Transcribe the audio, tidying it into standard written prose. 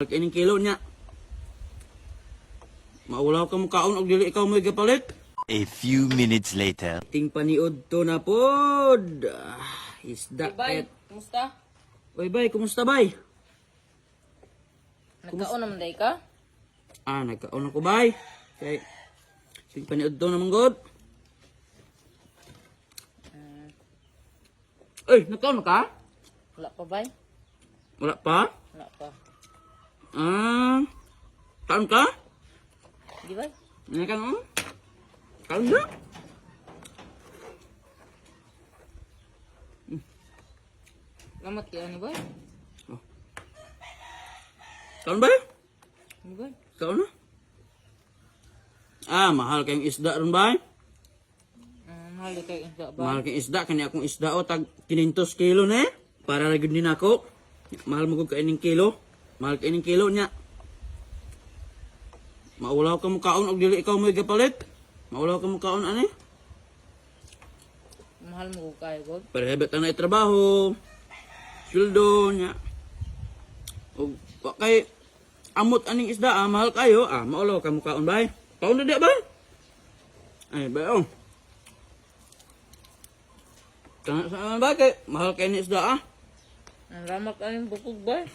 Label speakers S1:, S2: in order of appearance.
S1: Ining kilo niya. Maulaw ka mo kaon og dili ikaw mo'y gapalit.
S2: A few minutes later.
S1: Ting paniod to na pod. Isda
S3: Bay,
S1: ket.
S3: kumusta?
S1: Oy bay, kumusta bay?
S3: Nagkaon naman day ka?
S1: Nagkaon ako bay. Kay ting paniod to na manggod. Oy, nagkaon ka?
S3: Wala pa bay?
S1: Wala pa?
S3: Wala pa.
S1: Kaon ka?
S3: Di bay?
S1: Nga ka no? Kaon na?
S3: Lamat kaya ni bay?
S1: Kaon ba?
S3: Ni bay?
S1: Kaon na? Mahal kayong isda ron ba?
S3: Mahal di kayo isda bay?
S1: Mahal kayong isda. Kani akong isda o tag 500 kilo na eh. Para lagyan din ako. Mahal mo ko kaining kilo. Mahal kaining kilo niya. Maulaw ka mo kaon og dili ikaw mo'y gapalit. Maulaw ka mo kaon ani.
S3: Mahal mo ko kayo god?
S1: Parehebet na trabaho. Sweldo niya. O kay amot aning isda mahal kayo. Maulaw ka mo kaon bay. Kaon na di ba? Ay ba oh. Kana sa ba kay mahal kay ni isda
S3: Ang ramak ka yung bukog bay?